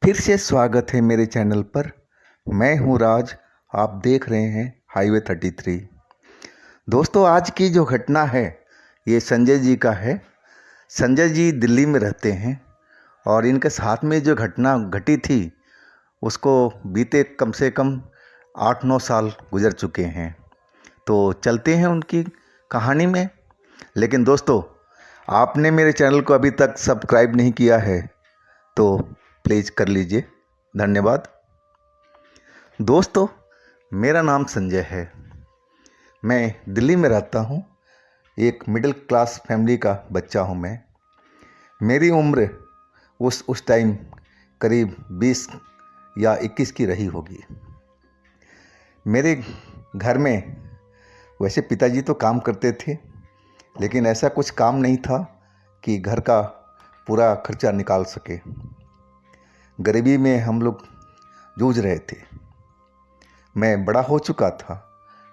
फिर से स्वागत है मेरे चैनल पर। मैं हूं राज। आप देख रहे हैं हाईवे 33। दोस्तों, आज की जो घटना है ये संजय जी का है। संजय जी दिल्ली में रहते हैं और इनके साथ में जो घटना घटी थी उसको बीते कम से कम 8-9 साल गुजर चुके हैं। तो चलते हैं उनकी कहानी में। लेकिन दोस्तों, आपने मेरे चैनल को अभी तक सब्सक्राइब नहीं किया है तो प्लीज़ कर लीजिए। धन्यवाद। दोस्तों, मेरा नाम संजय है। मैं दिल्ली में रहता हूँ। एक मिडिल क्लास फैमिली का बच्चा हूँ मैं। मेरी उम्र उस टाइम करीब 20 या 21 की रही होगी। मेरे घर में वैसे पिताजी तो काम करते थे, लेकिन ऐसा कुछ काम नहीं था कि घर का पूरा खर्चा निकाल सके। गरीबी में हम लोग जूझ रहे थे। मैं बड़ा हो चुका था,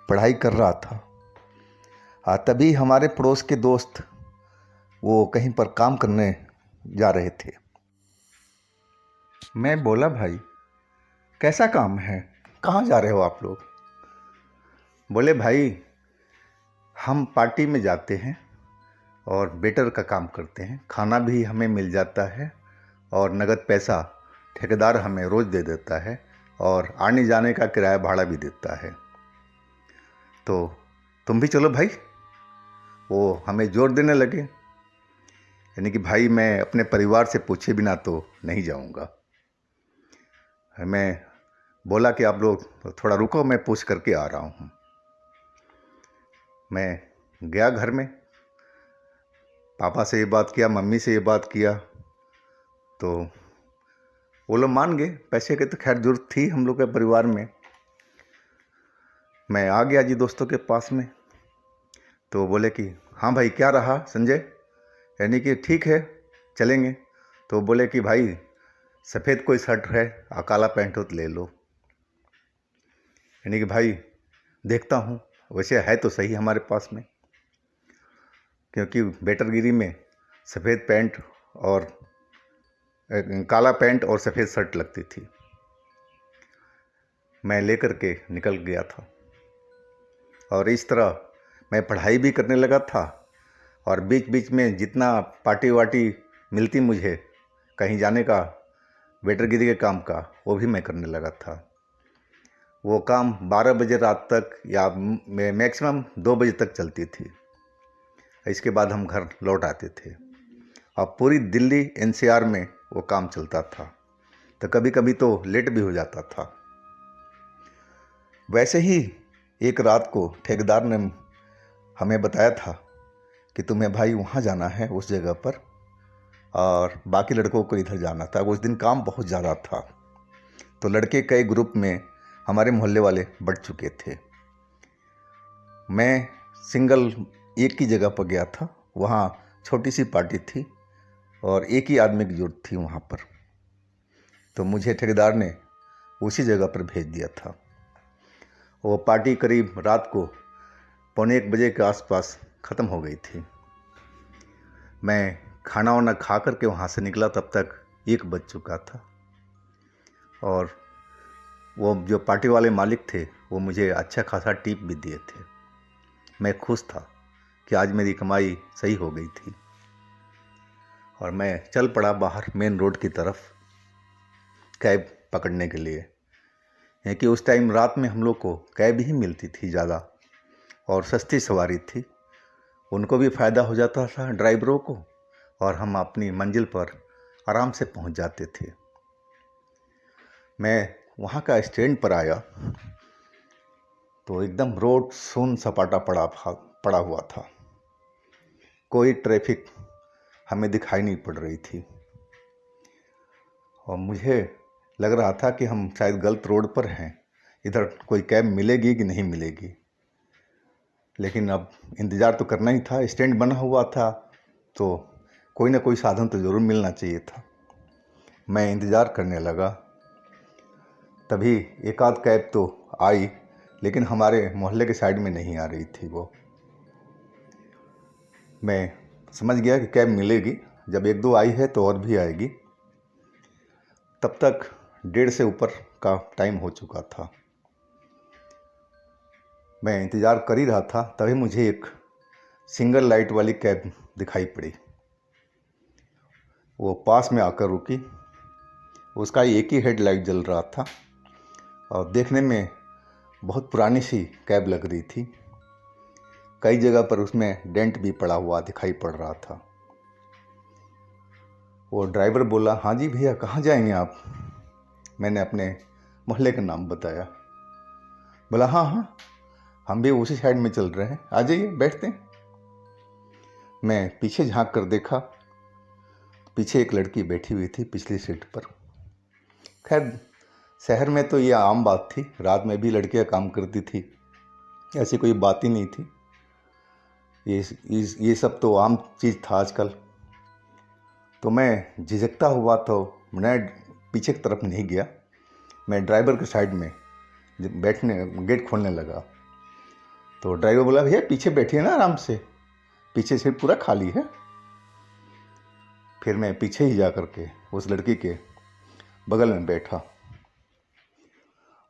पढ़ाई कर रहा था। तभी हमारे पड़ोस के दोस्त वो कहीं पर काम करने जा रहे थे। मैं बोला, भाई कैसा काम है, कहाँ जा रहे हो आप लोग? बोले, भाई हम पार्टी में जाते हैं और वेटर का काम करते हैं। खाना भी हमें मिल जाता है और नगद पैसा ठेकेदार हमें रोज़ दे देता है और आने जाने का किराया भाड़ा भी देता है। तो तुम भी चलो भाई। वो हमें जोर देने लगे, यानी कि भाई मैं अपने परिवार से पूछे बिना तो नहीं जाऊंगा। मैं बोला कि आप लोग थोड़ा रुको, मैं पूछ करके आ रहा हूँ। मैं गया घर में, पापा से ये बात किया, मम्मी से ये बात किया, तो वो लोग मान गए। पैसे की तो खैर जरूरत थी हम लोग के परिवार में। मैं आ गया जी दोस्तों के पास में। तो बोले कि हाँ भाई, क्या रहा संजय, यानी कि ठीक है चलेंगे। तो बोले कि भाई सफ़ेद कोई शर्ट है और काला पैंट हो तो ले लो। यानी कि भाई देखता हूँ, वैसे है तो सही हमारे पास में, क्योंकि वेटरगिरी में सफ़ेद पैंट और काला पैंट और सफ़ेद शर्ट लगती थी। मैं लेकर के निकल गया था और इस तरह मैं पढ़ाई भी करने लगा था और बीच बीच में जितना पार्टी वार्टी मिलती मुझे कहीं जाने का, वेटरगिरी के काम का, वो भी मैं करने लगा था। वो काम 12 बजे रात तक या मैक्सिमम 2 बजे तक चलती थी। इसके बाद हम घर लौट आते थे और पूरी दिल्ली एनसीआर में वो काम चलता था। तो कभी कभी तो लेट भी हो जाता था। वैसे ही एक रात को ठेकेदार ने हमें बताया था कि तुम्हें भाई वहाँ जाना है उस जगह पर और बाकी लड़कों को इधर जाना था। उस दिन काम बहुत ज़्यादा था, तो लड़के कई ग्रुप में हमारे मोहल्ले वाले बढ़ चुके थे। मैं सिंगल एक की जगह पर गया था। वहाँ छोटी सी पार्टी थी और एक ही आदमी की जरूरत थी वहाँ पर। तो मुझे ठेकेदार ने उसी जगह पर भेज दिया था। वो पार्टी करीब रात को 1:45 बजे के आसपास ख़त्म हो गई थी। मैं खाना वाना खा करके वहाँ से निकला, तब तक 1 बज चुका था। और वो जो पार्टी वाले मालिक थे वो मुझे अच्छा खासा टिप भी दिए थे। मैं खुश था कि आज मेरी कमाई सही हो गई थी और मैं चल पड़ा बाहर मेन रोड की तरफ कैब पकड़ने के लिए। है कि उस टाइम रात में हम लोग को कैब ही मिलती थी ज़्यादा और सस्ती सवारी थी। उनको भी फ़ायदा हो जाता था ड्राइवरों को, और हम अपनी मंजिल पर आराम से पहुंच जाते थे। मैं वहाँ का स्टैंड पर आया तो एकदम रोड सुन सपाटा पड़ा हुआ था। कोई ट्रैफिक हमें दिखाई नहीं पड़ रही थी और मुझे लग रहा था कि हम शायद गलत रोड पर हैं, इधर कोई कैब मिलेगी कि नहीं मिलेगी। लेकिन अब इंतज़ार तो करना ही था, स्टैंड बना हुआ था तो कोई ना कोई साधन तो ज़रूर मिलना चाहिए था। मैं इंतज़ार करने लगा। तभी एक आध कैब तो आई, लेकिन हमारे मोहल्ले के साइड में नहीं आ रही थी वो। मैं समझ गया कि कैब मिलेगी, जब 1-2 आई है तो और भी आएगी। तब तक 1:30 से ऊपर का टाइम हो चुका था। मैं इंतज़ार कर ही रहा था, तभी मुझे एक सिंगल लाइट वाली कैब दिखाई पड़ी। वो पास में आकर रुकी। उसका एक ही हेडलाइट जल रहा था और देखने में बहुत पुरानी सी कैब लग रही थी। कई जगह पर उसमें डेंट भी पड़ा हुआ दिखाई पड़ रहा था। वो ड्राइवर बोला, हाँ जी भैया, कहाँ जाएंगे आप? मैंने अपने मोहल्ले का नाम बताया। बोला, हाँ हाँ, हम भी उसी साइड में चल रहे हैं, आ जाइए, बैठते हैं। मैं पीछे झांक कर देखा, पीछे एक लड़की बैठी हुई थी पिछली सीट पर। खैर, शहर में तो ये आम बात थी, रात में भी लड़कियां काम करती थी, ऐसी कोई बात ही नहीं थी। ये सब तो आम चीज़ था आजकल। तो मैं झिझकता हुआ तो मैं पीछे की तरफ नहीं गया। मैं ड्राइवर के साइड में बैठने, गेट खोलने लगा। तो ड्राइवर बोला, भैया पीछे बैठिए ना आराम से, पीछे सीट पूरा खाली है। फिर मैं पीछे ही जा कर के उस लड़की के बगल में बैठा।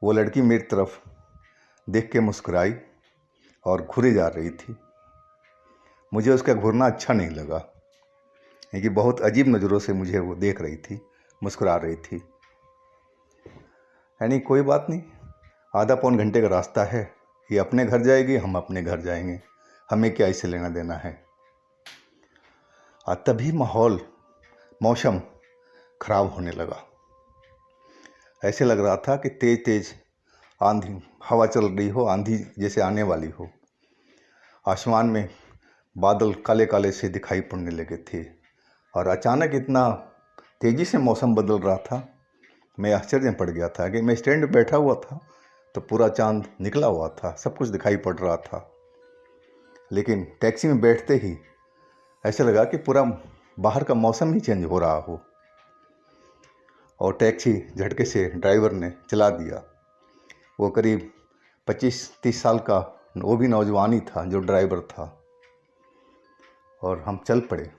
वो लड़की मेरी तरफ देख के मुस्कुराई और घूरी जा रही थी। मुझे उसका घूरना अच्छा नहीं लगा, क्योंकि बहुत अजीब नज़रों से मुझे वो देख रही थी, मुस्कुरा रही थी। यानी कोई बात नहीं, आधा पौन घंटे का रास्ता है, ये अपने घर जाएगी, हम अपने घर जाएंगे, हमें क्या इससे लेना देना है। और तभी मौसम खराब होने लगा। ऐसे लग रहा था कि तेज तेज आंधी हवा चल रही हो, आंधी जैसे आने वाली हो। आसमान में बादल काले काले से दिखाई पड़ने लगे थे और अचानक इतना तेज़ी से मौसम बदल रहा था, मैं आश्चर्य में पड़ गया था कि मैं स्टैंड पे बैठा हुआ था तो पूरा चांद निकला हुआ था, सब कुछ दिखाई पड़ रहा था। लेकिन टैक्सी में बैठते ही ऐसे लगा कि पूरा बाहर का मौसम ही चेंज हो रहा हो। और टैक्सी झटके से ड्राइवर ने चला दिया। वो करीब 25-30 साल का, वो भी नौजवान ही था जो ड्राइवर था। और हम चल पड़े।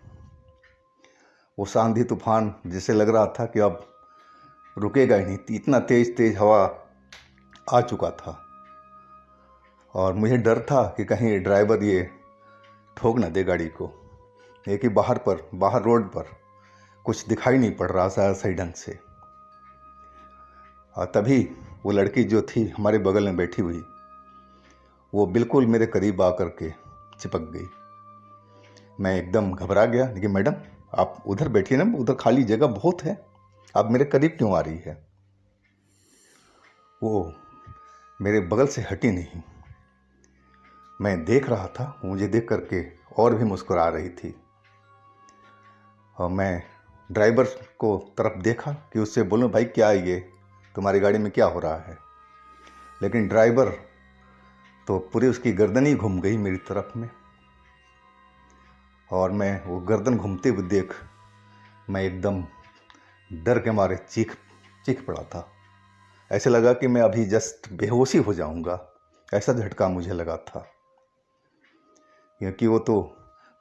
वो आंधी तूफान जैसे लग रहा था कि अब रुकेगा ही नहीं, इतना तेज तेज हवा आ चुका था। और मुझे डर था कि कहीं ड्राइवर ये ठोक न दे गाड़ी को, ये कि बाहर रोड पर कुछ दिखाई नहीं पड़ रहा था सही ढंग से। और तभी वो लड़की जो थी हमारे बगल में बैठी हुई, वो बिल्कुल मेरे करीब आकर के चिपक गई। मैं एकदम घबरा गया, लेकिन मैडम आप उधर बैठिए ना, उधर खाली जगह बहुत है, आप मेरे करीब क्यों आ रही है? वो मेरे बगल से हटी नहीं। मैं देख रहा था, मुझे देख करके और भी मुस्कुरा रही थी। और मैं ड्राइवर को तरफ देखा कि उससे बोलूं, भाई क्या ये तुम्हारी गाड़ी में क्या हो रहा है? लेकिन ड्राइवर तो पूरी उसकी गर्दन ही घूम गई मेरी तरफ में। और मैं वो गर्दन घूमते हुए देख मैं एकदम डर के मारे चीख पड़ा था। ऐसे लगा कि मैं अभी जस्ट बेहोशी हो जाऊंगा, ऐसा झटका मुझे लगा था। क्योंकि वो तो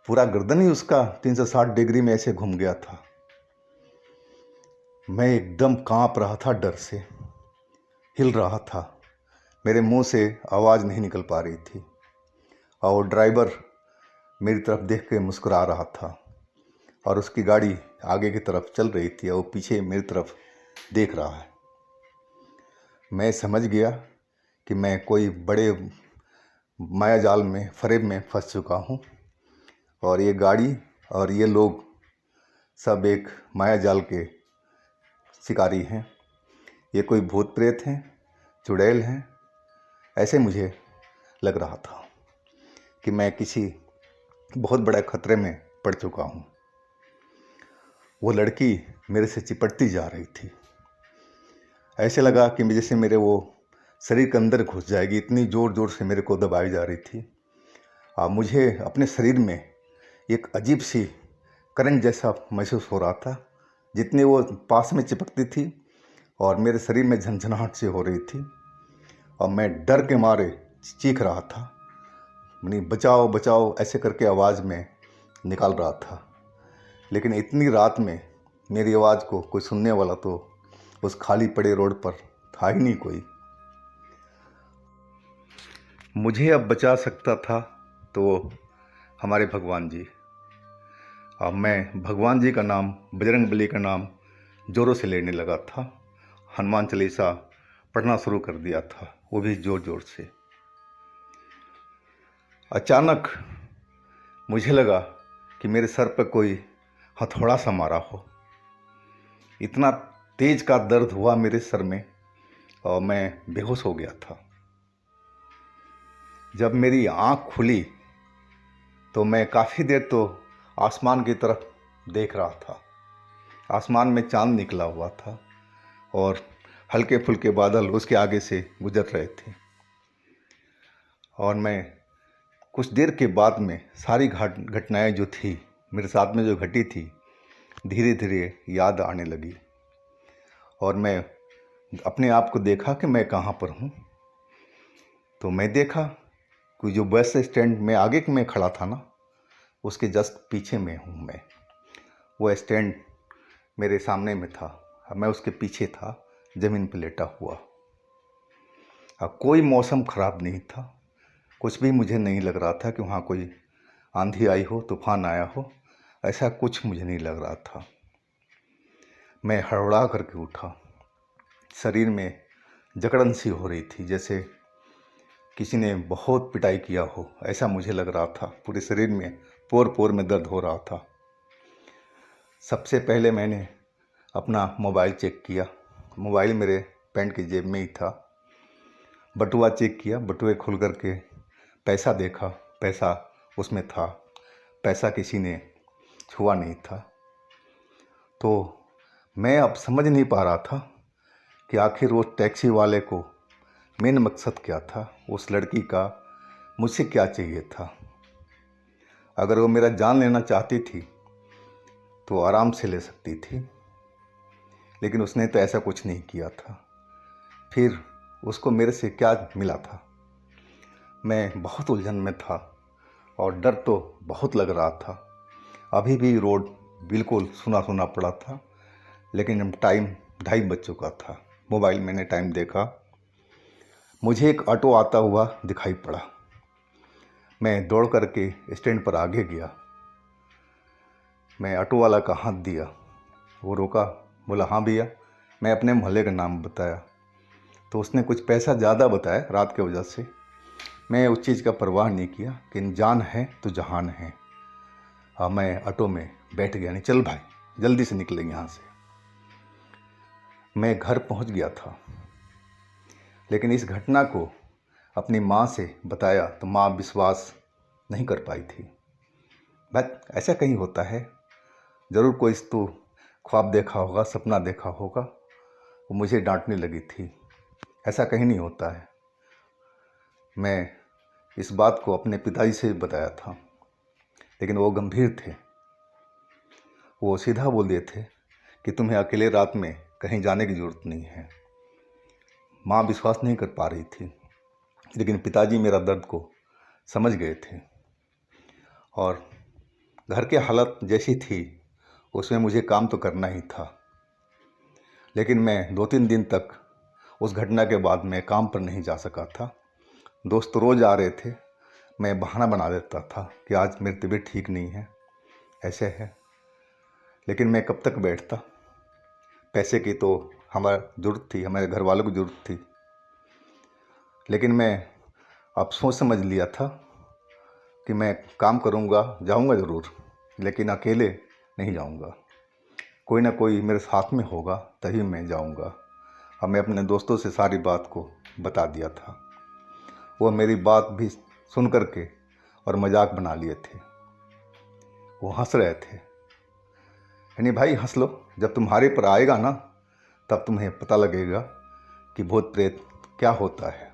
पूरा गर्दन ही उसका 360 डिग्री में ऐसे घूम गया था। मैं एकदम कांप रहा था, डर से हिल रहा था, मेरे मुंह से आवाज़ नहीं निकल पा रही थी। और ड्राइवर मेरी तरफ देख के मुस्कुरा रहा था और उसकी गाड़ी आगे की तरफ चल रही थी और वो पीछे मेरी तरफ देख रहा है। मैं समझ गया कि मैं कोई बड़े मायाजाल में, फरेब में फंस चुका हूँ और ये गाड़ी और ये लोग सब एक मायाजाल के शिकारी हैं। ये कोई भूत प्रेत हैं, चुड़ैल हैं, ऐसे मुझे लग रहा था कि मैं किसी बहुत बड़े खतरे में पड़ चुका हूँ। वो लड़की मेरे से चिपटती जा रही थी। ऐसे लगा कि जैसे मेरे वो शरीर के अंदर घुस जाएगी, इतनी ज़ोर ज़ोर से मेरे को दबाई जा रही थी। मुझे अपने शरीर में एक अजीब सी करंट जैसा महसूस हो रहा था। जितनी वो पास में चिपकती थी और मेरे शरीर में झंझनाहट से हो रही थी और मैं डर के मारे चीख रहा था, नहीं बचाओ बचाओ ऐसे करके आवाज़ में निकाल रहा था। लेकिन इतनी रात में मेरी आवाज़ को कोई सुनने वाला तो उस खाली पड़े रोड पर था ही नहीं कोई। मुझे अब बचा सकता था तो हमारे भगवान जी। अब मैं भगवान जी का नाम, बजरंगबली का नाम ज़ोरों से लेने लगा था। हनुमान चालीसा पढ़ना शुरू कर दिया था, वो भी ज़ोर ज़ोर से। अचानक मुझे लगा कि मेरे सर पर कोई हथौड़ा सा मारा हो। इतना तेज का दर्द हुआ मेरे सर में और मैं बेहोश हो गया था। जब मेरी आँख खुली तो मैं काफ़ी देर तो आसमान की तरफ देख रहा था। आसमान में चांद निकला हुआ था और हल्के फुल्के बादल उसके आगे से गुजर रहे थे। और मैं कुछ देर के बाद में सारी घटनाएं जो थी मेरे साथ में जो घटी थी धीरे धीरे याद आने लगी। और मैं अपने आप को देखा कि मैं कहाँ पर हूँ। तो मैं देखा कि जो बस स्टैंड में आगे में खड़ा था ना, उसके जस्ट पीछे में हूँ मैं। वो स्टैंड मेरे सामने में था, मैं उसके पीछे था, ज़मीन पर लेटा हुआ। अब कोई मौसम ख़राब नहीं था, कुछ भी मुझे नहीं लग रहा था कि वहाँ कोई आंधी आई हो, तूफान आया हो, ऐसा कुछ मुझे नहीं लग रहा था। मैं हड़बड़ा करके उठा। शरीर में जकड़न सी हो रही थी, जैसे किसी ने बहुत पिटाई किया हो, ऐसा मुझे लग रहा था। पूरे शरीर में पोर पोर में दर्द हो रहा था। सबसे पहले मैंने अपना मोबाइल चेक किया। मोबाइल मेरे पैंट की जेब में ही था। बटुआ चेक किया, बटुए खोल करके पैसा देखा, पैसा उसमें था। पैसा किसी ने छुआ नहीं था। तो मैं अब समझ नहीं पा रहा था कि आखिर वो टैक्सी वाले को मेन मकसद क्या था, उस लड़की का मुझसे क्या चाहिए था। अगर वो मेरा जान लेना चाहती थी तो आराम से ले सकती थी, लेकिन उसने तो ऐसा कुछ नहीं किया था। फिर उसको मेरे से क्या मिला था। मैं बहुत उलझन में था और डर तो बहुत लग रहा था। अभी भी रोड बिल्कुल सुना सुना पड़ा था, लेकिन टाइम 2:30 बज चुका था। मोबाइल मैंने टाइम देखा, मुझे एक ऑटो आता हुआ दिखाई पड़ा। मैं दौड़ करके स्टैंड पर आगे गया। मैं ऑटो वाला का हाथ दिया, वो रोका, बोला हाँ भैया। मैं अपने मोहल्ले का नाम बताया तो उसने कुछ पैसा ज़्यादा बताया रात के वजह से। मैं उस चीज़ का परवाह नहीं किया कि जान है तो जहान है। हाँ, मैं ऑटो में बैठ गया। नहीं, चल भाई जल्दी से निकलेंगे यहाँ से। मैं घर पहुँच गया था, लेकिन इस घटना को अपनी माँ से बताया तो माँ विश्वास नहीं कर पाई थी। बस ऐसा कहीं होता है, ज़रूर कोई तो ख्वाब देखा होगा, सपना देखा होगा। वो मुझे डांटने लगी थी, ऐसा कहीं नहीं होता है। मैं इस बात को अपने पिताजी से बताया था, लेकिन वो गंभीर थे। वो सीधा बोल दिए थे कि तुम्हें अकेले रात में कहीं जाने की ज़रूरत नहीं है। माँ विश्वास नहीं कर पा रही थी, लेकिन पिताजी मेरा दर्द को समझ गए थे। और घर के हालत जैसी थी उसमें मुझे काम तो करना ही था। लेकिन मैं 2-3 दिन तक उस घटना के बाद मैं काम पर नहीं जा सका था। दोस्त रोज़ आ रहे थे, मैं बहाना बना देता था कि आज मेरी तबीयत ठीक नहीं है, ऐसे है। लेकिन मैं कब तक बैठता। पैसे की तो हमारी ज़रूरत थी, हमारे घर वालों की ज़रूरत थी। लेकिन मैं अब सोच समझ लिया था कि मैं काम करूँगा, जाऊँगा ज़रूर, लेकिन अकेले नहीं जाऊँगा। कोई ना कोई मेरे साथ में होगा तभी मैं जाऊँगा। अब मैं अपने दोस्तों से सारी बात को बता दिया था। वो मेरी बात भी सुन कर के और मजाक बना लिए थे। वो हंस रहे थे। यानी भाई हंस लो, जब तुम्हारे पर आएगा ना तब तुम्हें पता लगेगा कि भूत प्रेत क्या होता है।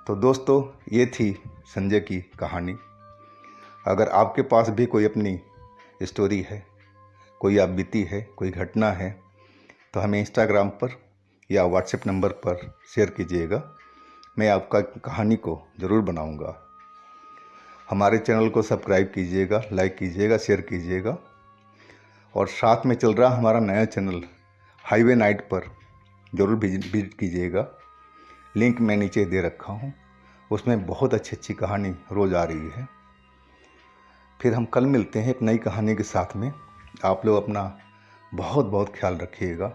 तो दोस्तों, ये थी संजय की कहानी। अगर आपके पास भी कोई अपनी स्टोरी है, कोई आप बीती है, कोई घटना है, तो हमें इंस्टाग्राम पर या व्हाट्सएप नंबर पर शेयर कीजिएगा। मैं आपका कहानी को ज़रूर बनाऊंगा। हमारे चैनल को सब्सक्राइब कीजिएगा, लाइक कीजिएगा, शेयर कीजिएगा। और साथ में चल रहा हमारा नया चैनल हाईवे नाइट पर ज़रूर विजिट कीजिएगा। लिंक मैं नीचे दे रखा हूँ, उसमें बहुत अच्छी अच्छी कहानी रोज़ आ रही है। फिर हम कल मिलते हैं एक नई कहानी के साथ में। आप लोग अपना बहुत बहुत ख्याल रखिएगा।